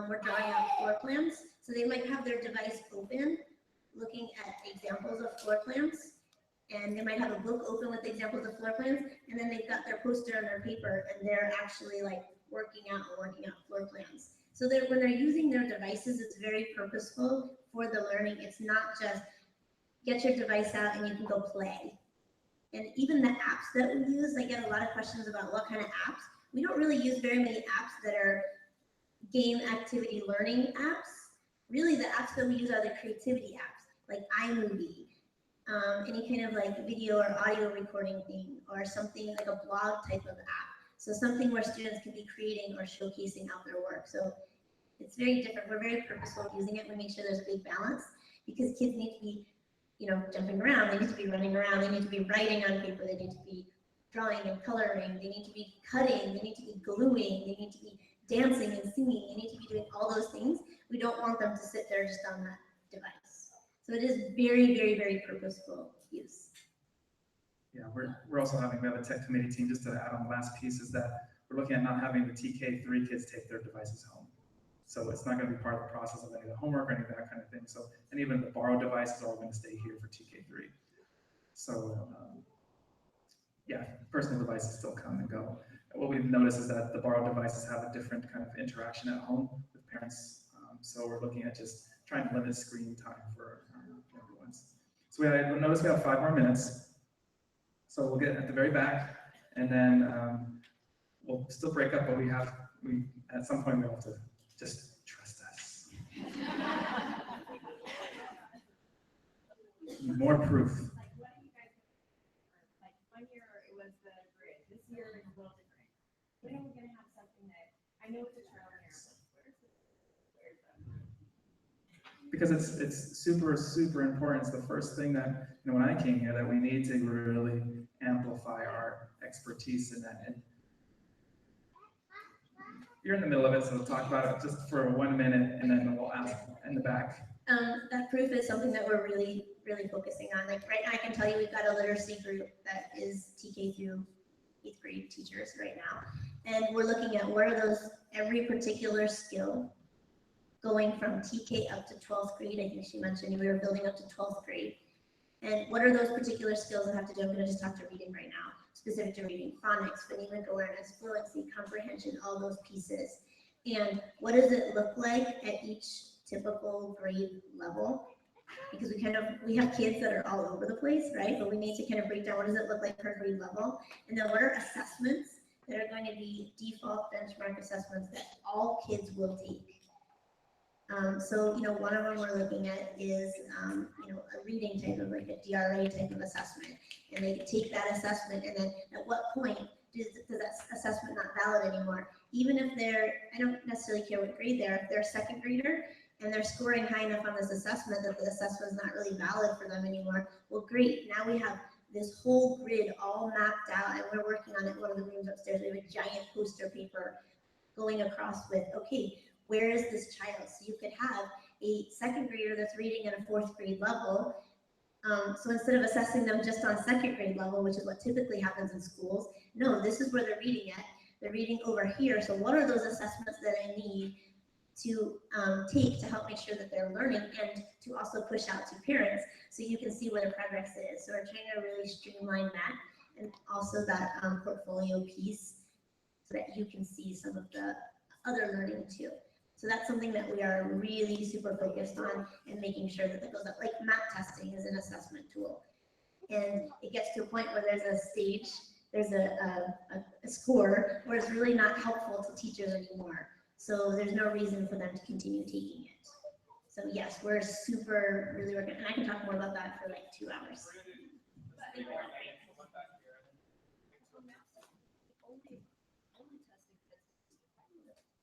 We're drawing out floor plans. So they might have their device open, looking at examples of floor plans. And they might have a book open with examples of floor plans. And then they've got their poster on their paper and they're actually like working out floor plans. So that when they're using their devices, it's very purposeful for the learning. It's not just get your device out and you can go play. And even the apps that we use, I get a lot of questions about what kind of apps. We don't really use very many apps that are game activity learning apps. Really the apps that we use are the creativity apps, like iMovie, any kind of like video or audio recording thing, or something like a blog type of app. So something where students can be creating or showcasing out their work. So it's very different. We're very purposeful using it. We make sure there's a big balance, because kids need to be, jumping around. They need to be running around. They need to be writing on paper. They need to be drawing and coloring. They need to be cutting. They need to be gluing. They need to be dancing and singing. They need to be doing all those things. We don't want them to sit there just on that device. So it is very, very, very purposeful use. Yeah, we have a tech committee team. Just to add on the last piece is that we're looking at not having the TK3 kids take their devices home. So it's not going to be part of the process of any of the homework or any of that kind of thing. So, and even the borrowed devices are all going to stay here for TK3. So yeah, personal devices still come and go. What we've noticed is that the borrowed devices have a different kind of interaction at home with parents. So we're looking at just trying to limit screen time for everyone's. So notice we have 5 more minutes. So we'll get at the very back, and then we'll still break up, but at some point we'll have to just trust us. More proof. Like, what do you guys like? 1 year it was the grid. This year it's a little different. When are we going to have something that I know it's a trial and error, but where's the Because it's super important. It's the first thing that when I came here that we need to really amplify our expertise in that. And you're in the middle of it, so we'll talk about it just for 1 minute, and then we'll ask in the back. That proof is something that we're really, really focusing on. Like right now, I can tell you we've got a literacy group that is TK through 8th grade teachers right now, and we're looking at what are those every particular skill going from TK up to 12th grade. I think she mentioned we were building up to 12th grade. And what are those particular skills that have to do? I'm going to just talk to reading right now, specific to reading, phonics, phonemic awareness, fluency, comprehension, all those pieces. And what does it look like at each typical grade level? Because we have kids that are all over the place, right? But we need to kind of break down what does it look like per grade level, and then what are assessments that are going to be default benchmark assessments that all kids will take. So, one of them we're looking at is, a reading type of like a DRA type of assessment. And they take that assessment, and then at what point does that assessment not valid anymore? Even if I don't necessarily care what grade they're, if they're a second grader and they're scoring high enough on this assessment that the assessment is not really valid for them anymore, well, great. Now we have this whole grid all mapped out, and we're working on it in one of the rooms upstairs. We have a giant poster paper going across with, okay, where is this child? So you could have a second grader that's reading at a 4th grade level. So instead of assessing them just on 2nd grade level, which is what typically happens in schools, no, this is where they're reading at. They're reading over here. So what are those assessments that I need to take to help make sure that they're learning, and to also push out to parents so you can see where the progress is. So we're trying to really streamline that, and also that portfolio piece so that you can see some of the other learning too. So that's something that we are really super focused on, and making sure that goes up. Like map testing is an assessment tool. And it gets to a point where there's a stage, there's a score where it's really not helpful to teachers anymore. So there's no reason for them to continue taking it. So yes, we're super really working, and I can talk more about that for like 2 hours. It's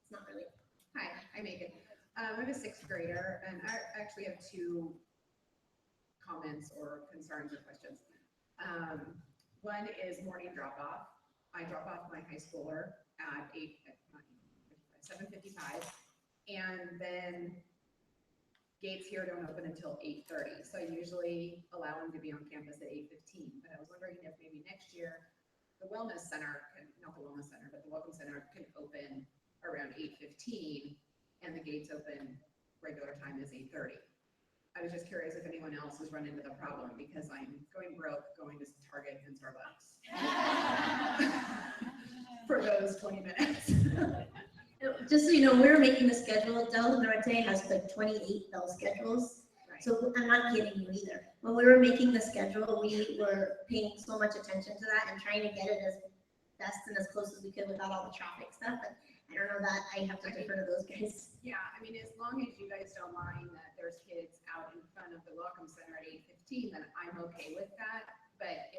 not really. Hi, I'm Megan. I'm a 6th grader, and I actually have 2 comments or concerns or questions. One is morning drop-off. I drop off my high schooler at 7:55, and then gates here don't open until 8:30. So I usually allow them to be on campus at 8:15. But I was wondering if maybe next year the wellness center not the wellness center, but the welcome center can open around 8:15, and the gates open regular time is 8:30. I was just curious if anyone else has run into the problem, because I'm going broke going to Target and Starbucks for those 20 minutes. Just so you know, we're making the schedule. Del Norte has like 28 Bell schedules. Right. So I'm not kidding you either. When we were making the schedule, we were paying so much attention to that and trying to get it as best and as close as we could without all the traffic stuff. But I don't know that I have to defer to those guys. Yeah, I mean, as long as you guys don't mind that there's kids out in front of the Welcome Center at 8:15, then I'm okay with that. But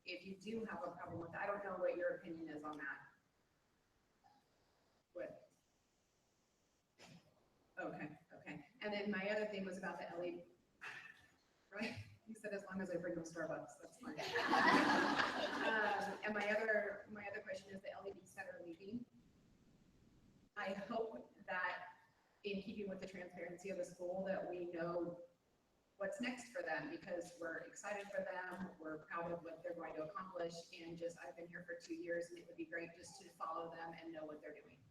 if you do have a problem with that, I don't know what your opinion is on that. What? Okay. And then my other thing was about the LED, right? You said as long as I bring them Starbucks, that's fine. And my other question is the LEDs that are leaving. I hope that in keeping with the transparency of the school, that we know what's next for them, because we're excited for them, we're proud of what they're going to accomplish, and just, I've been here for 2 years, and it would be great just to follow them and know what they're doing.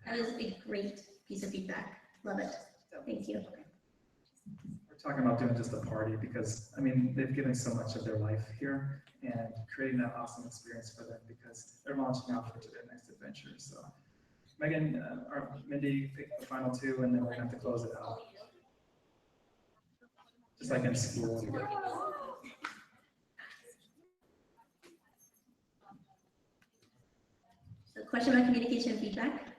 That is a great piece of feedback. Love it. So, thank you. We're talking about doing just a party because, I mean, they've given so much of their life here and creating that awesome experience for them because they're launching out to their next adventure. So Megan, or Mindy, pick the final two and then we're gonna have to close it out. Just like in school. So question about communication feedback.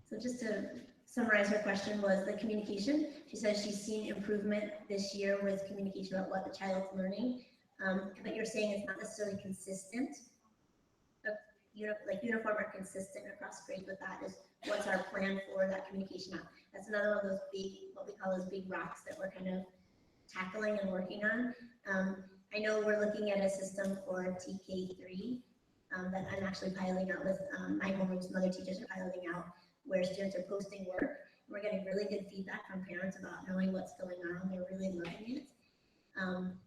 So just to summarize her question was the communication. She says she's seen improvement this year with communication about what the child's learning, but you're saying it's not necessarily consistent, like uniform or consistent across grades with that is what's our plan for that communication. That's another one of those big, what we call those big rocks that we're kind of tackling and working on. I know we're looking at a system for TK3 that I'm actually piloting out with my homeroom. Some other teachers are piloting out where students are posting work. We're getting really good feedback from parents about knowing what's going on. They're really loving it.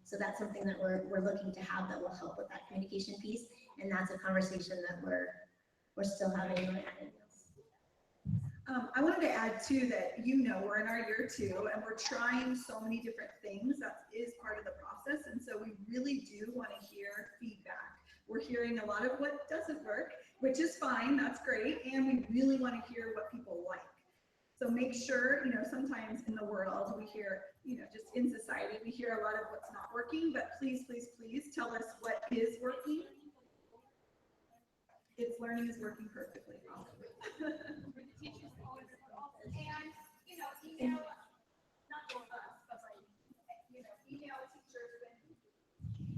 So that's something that we're looking to have that will help with that communication piece. And that's a conversation that we're still having. I wanted to add too that, we're in our year 2 and we're trying so many different things. That is part of the process. And so we really do want to hear feedback. We're hearing a lot of what doesn't work, which is fine, that's great. And we really want to hear what people like. So make sure, sometimes in the world we hear, just in society, we hear a lot of what's not working, but please, please, please tell us what is working. Its learning is working perfectly.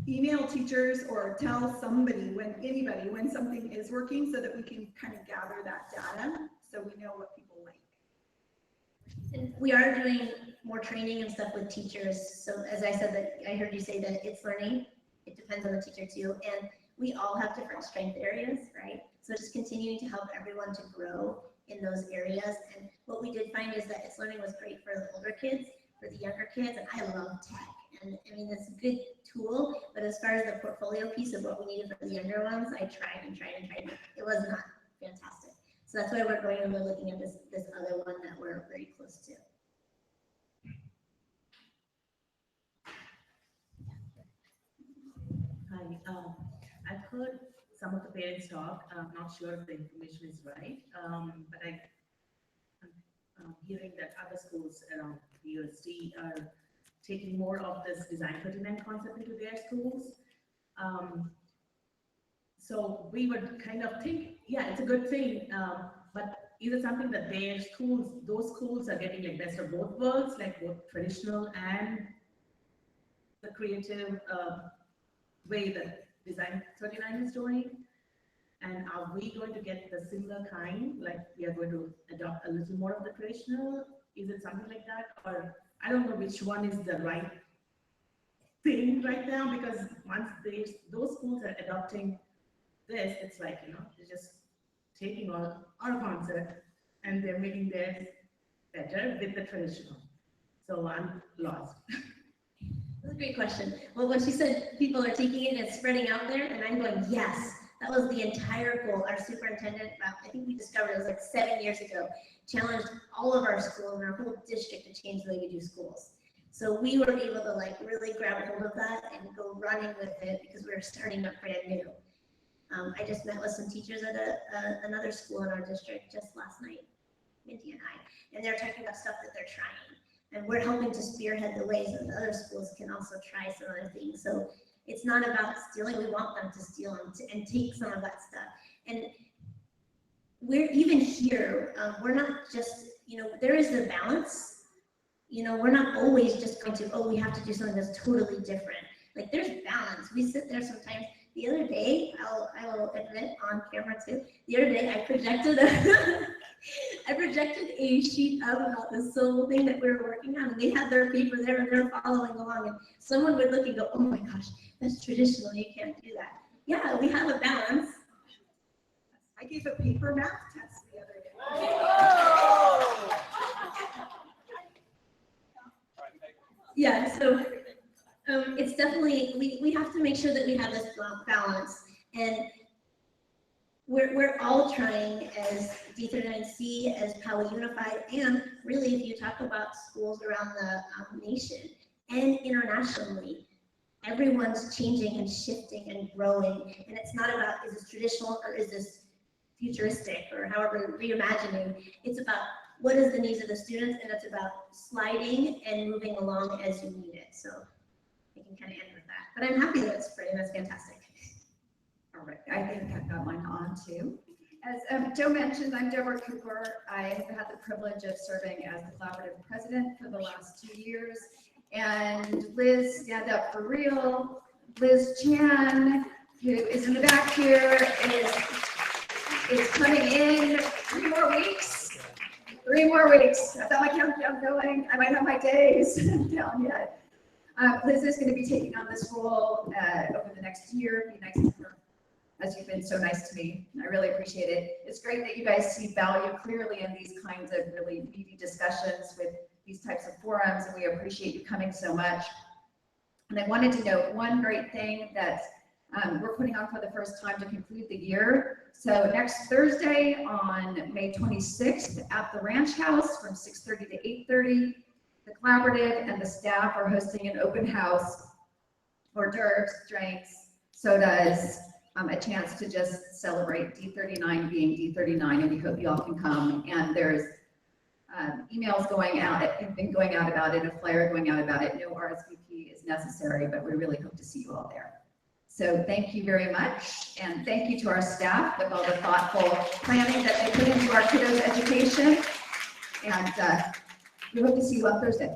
Email teachers or tell somebody when something is working so that we can kind of gather that data so we know what people like. And we are doing more training and stuff with teachers. So as I said, that I heard you say that it's learning. It depends on the teacher too. And we all have different strength areas, right? So just continuing to help everyone to grow in those areas. And what we did find is that it's learning was great for the older kids, for the younger kids, and I love tech. And I mean, it's a good tool, but as far as the portfolio piece of what we needed for the younger ones, I tried. It was not fantastic. So that's why we're going and we're looking at this other one that we're very close to. Hi, I've heard some of the parents talk. I'm not sure if the information is right, but I'm hearing that other schools around the USD are taking more of this Design 39 concept into their schools. So we would kind of think, yeah, it's a good thing, but is it something that their schools, those schools are getting like best of both worlds, like both traditional and the creative way that Design 39 is doing? And are we going to get the similar kind, like we are going to adopt a little more of the traditional? Is it something like that? Or I don't know which one is the right thing right now, because once those schools are adopting this, it's like, they're just taking all our concept and they're making theirs better with the traditional. So I'm lost. That's a great question. Well, when she said people are taking it and it's spreading out there, and I'm going, yes, That was the entire goal. Our superintendent, I think we discovered it was like 7 years ago, challenged all of our schools and our whole district to change the way we do schools. So we were able to like really grab hold of that and go running with it because we were starting up brand new. I just met with some teachers at another school in our district just last night, Mindy and I, and they're talking about stuff that they're trying. And we're helping to spearhead the ways that other schools can also try some other things. So it's not about stealing. We want them to steal and take some of that stuff. And we're even here, we're not just, there is a balance. We're not always just going to, oh, we have to do something that's totally different. Like there's balance. We sit there sometimes. The other day, I will admit on camera too, the other day I projected a sheet up about the civil thing that we were working on, and they had their paper there and they're following along, and someone would look and go, oh my gosh, that's traditional, you can't do that. Yeah, we have a balance. I gave a paper math test the other day. Oh. Yeah, so it's definitely, we have to make sure that we have this balance, and we're all trying as D39C, as Poway Unified, and really if you talk about schools around the nation and internationally, everyone's changing and shifting and growing, and it's not about is this traditional or is this futuristic or however reimagining. It's about what is the needs of the students, and it's about sliding and moving along as you need it. So I can kind of end with that, but I'm happy that it's spring. That's fantastic. All right, I think I've got mine on too. As Joe mentioned, I'm Deborah Cooper. I have had the privilege of serving as the collaborative president for the last 2 years. And Liz, stand up for real. Liz Chan, who is in the back here, is coming in 3 more weeks. 3 more weeks. I've got my countdown going. I might have my days down yet. Liz is going to be taking on this role over the next year. Be nice to her, as you've been so nice to me. I really appreciate it. It's great that you guys see value clearly in these kinds of really meaty discussions with these types of forums, and we appreciate you coming so much. And I wanted to note one great thing that we're putting on for the first time to conclude the year. So next Thursday on May 26th at the Ranch House from 6:30 to 8:30, the collaborative and the staff are hosting an open house, hors d'oeuvres, drinks, sodas, a chance to just celebrate D39 being D39, and we hope you all can come. And there's emails going out, have been going out about it, a flyer going out about it. No RSVP is necessary, but we really hope to see you all there. So thank you very much, and thank you to our staff with all the thoughtful planning that they put into our kiddos' education. And we hope to see you on Thursday.